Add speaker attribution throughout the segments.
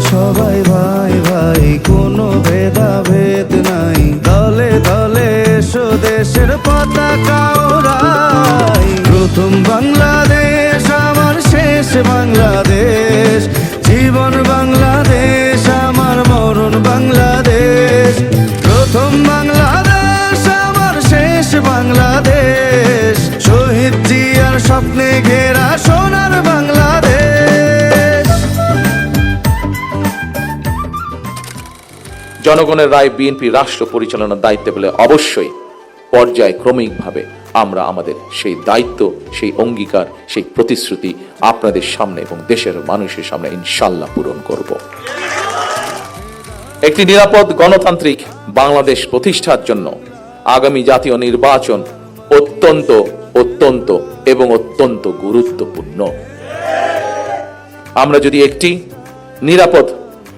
Speaker 1: সবাই ভাই ভাই, কোনো ভেদাভেদ নাই। দলে দলে এসো দেশের পতাকা ওড়াই। প্রথম বাংলাদেশ আমার শেষ বাংলাদেশ, জীবন বাংলাদেশ আমার মরণ বাংলাদেশ। প্রথম বাংলাদেশ আমার শেষ বাংলাদেশ, শহীদ জিয়ার স্বপ্নে ঘেরা সোনার বাংলাদেশ।
Speaker 2: জনগণের রায় বিএনপি রাষ্ট্র পরিচালনার দায়িত্বে পেলে অবশ্যই পর্যায়ক্রমিকভাবে আমরা আমাদের সেই দায়িত্ব, সেই অঙ্গীকার, সেই প্রতিশ্রুতি আপনাদের সামনে এবং দেশের মানুষের সামনে ইনশাল্লাহ পূরণ করব। একটি নিরাপদ গণতান্ত্রিক বাংলাদেশ প্রতিষ্ঠার জন্য আগামী জাতীয় নির্বাচন অত্যন্ত অত্যন্ত এবং অত্যন্ত গুরুত্বপূর্ণ। আমরা যদি একটি নিরাপদ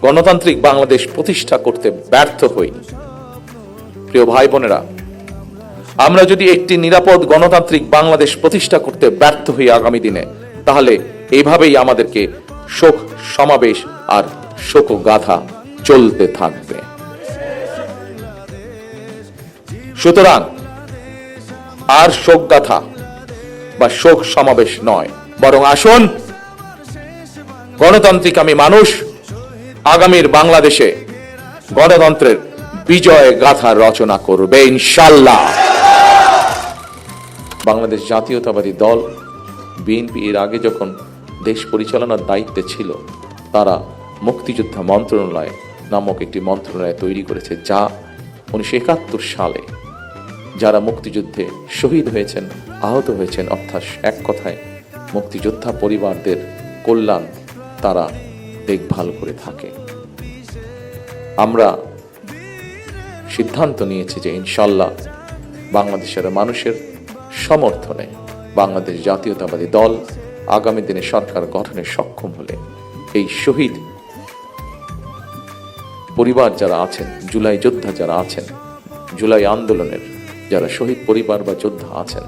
Speaker 2: গণতান্ত্রিক বাংলাদেশ প্রতিষ্ঠা করতে ব্যর্থ হই, প্রিয় ভাই বোনেরা, আমরা যদি একটি নিরাপদ গণতান্ত্রিক বাংলাদেশ প্রতিষ্ঠা করতে ব্যর্থ হই আগামী দিনে, তাহলে এইভাবেই আমাদেরকে শোক সমাবেশ আর শোকগাথা চলতে থাকবে। সুতরাং আর শোকগাথা বা শোক সমাবেশ নয়, বরং আসুন গণতান্ত্রিক আমি মানুষ আগামীর বাংলাদেশে গণতন্ত্রের বিজয় গাথা রচনা করবে ইনশাল্লাহ। বাংলাদেশ জাতীয়তাবাদী দল বিএনপি এর আগে যখন দেশ পরিচালনার দায়িত্বে ছিল, তারা মুক্তিযোদ্ধা মন্ত্রণালয় নামক একটি মন্ত্রণালয় তৈরি করেছে, যা 1971 সালে যারা মুক্তিযুদ্ধে শহীদ হয়েছেন, আহত হয়েছেন, অর্থাৎ এক কথায় মুক্তিযোদ্ধা পরিবারদের কল্যাণ তারা দেখভাল করে থাকে। আমরা সিদ্ধান্ত নিয়েছি যে ইনশাল্লাহ বাংলাদেশের মানুষের সমর্থনে বাংলাদেশ জাতীয়তাবাদী দল আগামী দিনে সরকার গঠনে সক্ষম হলে এই শহীদ পরিবার যারা আছেন, জুলাই যোদ্ধা যারা আছেন, জুলাই আন্দোলনের যারা শহীদ পরিবার বা যোদ্ধা আছেন,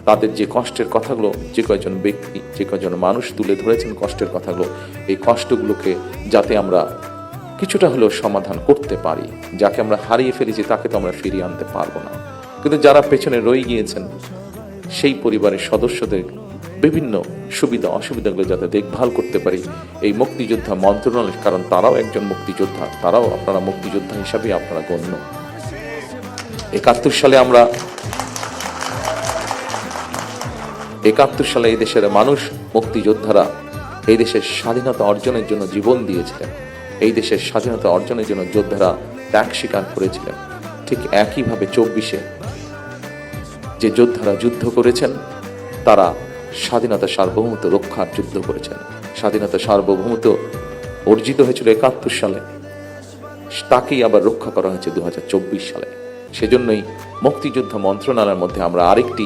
Speaker 2: তাদের যে কষ্টের কথাগুলো যে কয়েকজন ব্যক্তি, যে কয়েকজন মানুষ তুলে ধরেছেন কষ্টের কথাগুলো, এই কষ্টগুলোকে যাতে আমরা কিছুটা হলেও সমাধান করতে পারি। যাকে আমরা হারিয়ে ফেলেছি তাকে তো আমরা ফিরিয়ে আনতে পারবো না, কিন্তু যারা পেছনে রয়ে গিয়েছেন সেই পরিবারের সদস্যদের বিভিন্ন সুবিধা অসুবিধাগুলো যাতে দেখভাল করতে পারি এই মুক্তিযোদ্ধা মন্ত্রণালয়, কারণ তারাও একজন মুক্তিযোদ্ধা, তারাও আপনারা মুক্তিযোদ্ধা হিসাবে আপনারা গণ্য। 71 সালে এই দেশের মানুষ, মুক্তিযোদ্ধারা এই দেশের স্বাধীনতা অর্জনের জন্য জীবন দিয়েছিলেন, এই দেশের স্বাধীনতা অর্জনের জন্য যোদ্ধারা ত্যাগ স্বীকার করেছিলেন। ঠিক একইভাবে 24-এ যে যোদ্ধারা যুদ্ধ করেছেন, তারা স্বাধীনতা সার্বভৌমত্ব রক্ষার যুদ্ধ করেছেন। স্বাধীনতা সার্বভৌমত্ব অর্জিত হয়েছিল 71 সালে, তাকেই আবার রক্ষা করা হয়েছে 2024 সালে। সেজন্যই মুক্তিযোদ্ধা মন্ত্রণালয়ের মধ্যে আমরা আরেকটি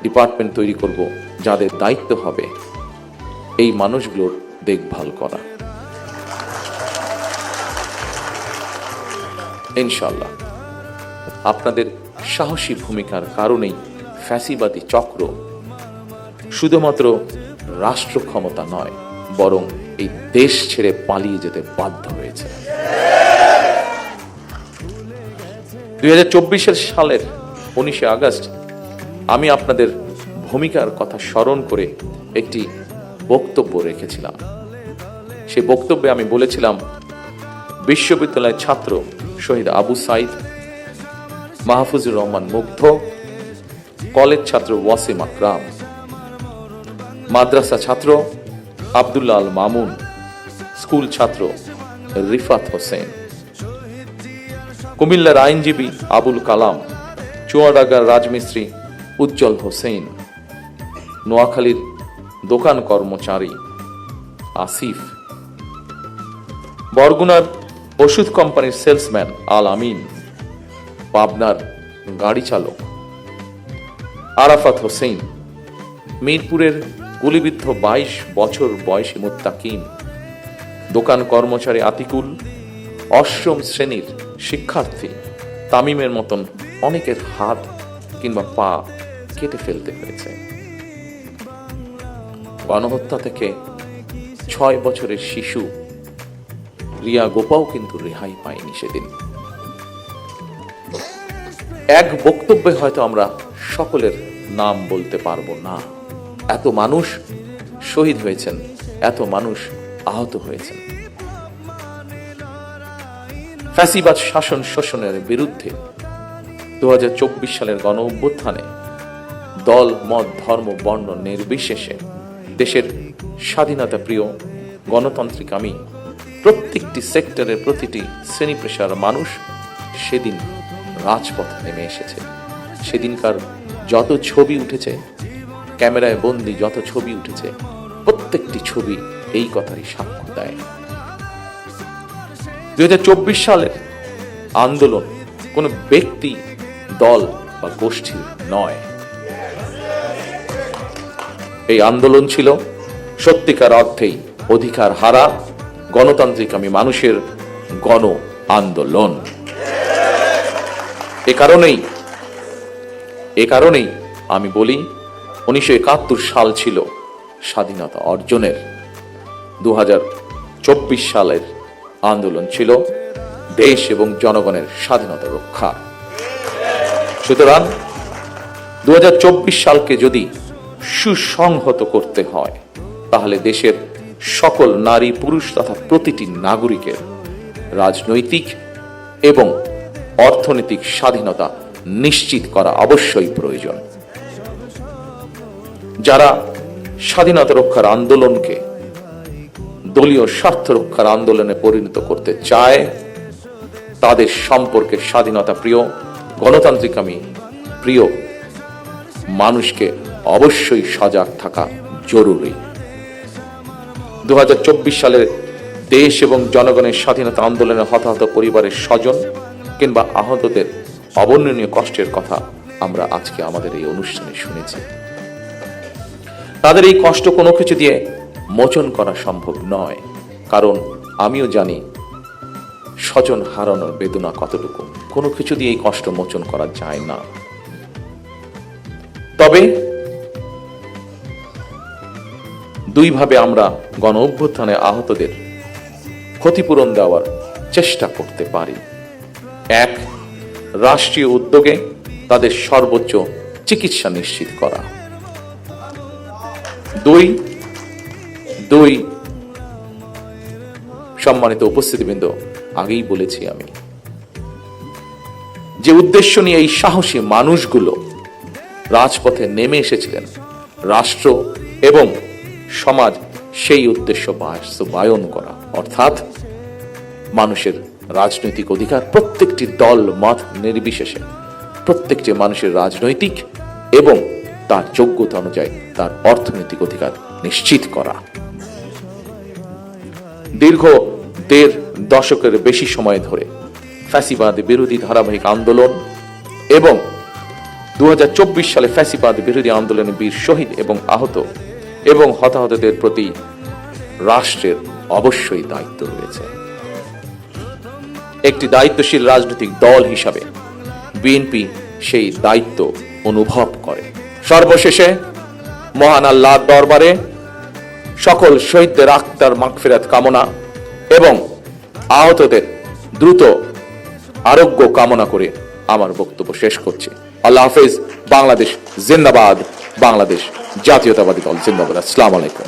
Speaker 2: ডিপার্টমেন্ট তৈরি করব, যাদের দায়িত্ব হবে এই মানুষগুলোর দেখভাল করা। ইনশাআল্লাহ আপনাদের সাহসী ভূমিকার কারণেই ফ্যাসিবাদী চক্র শুধুমাত্র রাষ্ট্র ক্ষমতা নয়, বরং এই দেশ ছেড়ে পালিয়ে যেতে বাধ্য হয়েছে। 2024 সালের 19 আগস্ট আমি আপনাদের ভূমিকার কথা স্মরণ করে একটি বক্তব্য রেখেছিলাম। সেই বক্তব্যে আমি বলেছিলাম, বিশ্ববিদ্যালয়ের ছাত্র শহীদ আবু সাইদ, মাহফুজুর রহমান মুগ্ধ, কলেজ ছাত্র ওয়াসিম আকরাম, মাদ্রাসা ছাত্র আব্দুল্লাহ আল মামুন, স্কুল ছাত্র রিফাত হোসেন, কুমিল্লার আইনজীবী আবুল কালাম, চুয়াডাঙ্গার রাজমিস্ত্রি উজ্জ্বল হোসেন, নোয়াখালীর দোকান কর্মচারী আসিফ, বরগুনার ওষুধ কোম্পানির সেলসম্যান আল আমিন, পাবনার গাড়ি চালক আরাফাত হোসেন, মিরপুরের গুলিবিদ্ধ 22 বছর বয়সী মুত্তাকিন, দোকান কর্মচারী আতিকুল, অষ্টম শ্রেণীর শিক্ষার্থী তামিমের মতন অনেকের হাত কিংবা পা কেটে ফেলতে হয়েছে। গণহত্যা থেকে 6 বছরের শিশু রিয়া গোপাও কিন্তু রেহাই পায়নি সেদিন। এক বক্তব্যে হয়তো আমরা সকলের নাম বলতে পারবো না, এত মানুষ শহীদ হয়েছেন, এত মানুষ আহত হয়েছেন। ফ্যাসিবাদ শাসন শোষণের বিরুদ্ধে 2024 সালের গণ অভ্যুত্থানে দল, মত, ধর্ম, বর্ণ নির্বিশেষে দেশের স্বাধীনতা প্রিয়, গণতান্ত্রিকামী প্রত্যেকটি সেক্টরের প্রতিটি শ্রেণী পেশার মানুষ সেদিন রাজপথে নেমে এসেছে। সেদিনকার যত ছবি উঠেছে, ক্যামেরায় বন্দি যত ছবি উঠেছে, প্রত্যেকটি ছবি এই কথারই সাক্ষ্য দেয়। 2024 সালের আন্দোলন কোনো ব্যক্তি, দল বা গোষ্ঠীর নয়। এই আন্দোলন ছিল সত্যিকার অর্থেই অধিকার হারা গণতান্ত্রিকামী মানুষের গণ আন্দোলন। এ কারণেই আমি বলি 1971 সাল ছিল স্বাধীনতা অর্জনের, 2024 সালের আন্দোলন ছিল দেশ এবং জনগণের স্বাধীনতা রক্ষা। সুতরাং 2024 সালকে যদি সুসংহত করতে হয়, তাহলে দেশের সকল নারী, পুরুষ তথা প্রতিটি নাগরিকের রাজনৈতিক এবং অর্থনৈতিক স্বাধীনতা নিশ্চিত করা অবশ্যই প্রয়োজন। যারা স্বাধীনতা রক্ষার আন্দোলনকে দলীয় স্বার্থ রক্ষার আন্দোলনে পরিণত করতে চায়, তাদের সম্পর্কে স্বাধীনতা প্রিয়, গণতান্ত্রিকামী প্রিয় মানুষকে অবশ্যই সজাগ থাকা জরুরি। 2024 সালের দেশ এবং জনগণের স্বাধীনতা আন্দোলনে হতাহত পরিবারের স্বজন কিংবা আহতদের অবর্ণনীয় কষ্টের কথা আমরা আজকে আমাদের এই অনুষ্ঠানে শুনেছি। তাদের এই কষ্ট কোনো কিছু দিয়ে মোচন করা সম্ভব নয়, কারণ আমিও জানি স্বজন হারানোর বেদনা কতটুকু। কোনো কিছু দিয়ে এই কষ্ট মোচন করা যায় না। তবে দুইভাবে আমরা গণ অভ্যুত্থানে আহতদের ক্ষতিপূরণ দেওয়ার চেষ্টা করতে পারি। এক, রাষ্ট্রীয় উদ্যোগে তাদের সর্বোচ্চ চিকিৎসা নিশ্চিত করা। দুই, সম্মানিত উপস্থিতিবৃন্দ, আগেই বলেছি আমি যে উদ্দেশ্য নিয়ে এই সাহসী মানুষগুলো রাজপথে নেমে এসেছিলেন, রাষ্ট্র এবং সমাজ সেই উদ্দেশ্য বাস্তবায়ন করা, অর্থাৎ মানুষের রাজনৈতিক অধিকার, প্রত্যেকটি দল মত নির্বিশেষে প্রত্যেকটি মানুষের রাজনৈতিক এবং তার যোগ্যতা অনুযায়ী তার অর্থনৈতিক অধিকার নিশ্চিত করা। দীর্ঘ 1.5 দশকের বেশি সময় ধরে ফ্যাসিবাদ বিরোধী ধারাবাহিক আন্দোলন এবং 2024 সালে ফ্যাসিবাদ বিরোধী আন্দোলনে বীর শহীদ এবং আহত এবং হতাহতদের প্রতি রাষ্ট্রের অবশ্যই দায়িত্ব রয়েছে। একটি দায়িত্বশীল রাজনৈতিক দল হিসাবে বিএনপি সেই দায়িত্ব অনুভব করে। সর্বশেষে মহান আল্লাহর দরবারে সকল শহীদদের আত্মার মাগফিরাত কামনা এবং আহতদের দ্রুত আরোগ্য কামনা করে আমার বক্তব্য শেষ করছি। আল্লাহ হাফেজ। বাংলাদেশ জিন্দাবাদ। বাংলাদেশ জাতীয়তাবাদী দল জিন্দাবাদ। আসসালামু আলাইকুম।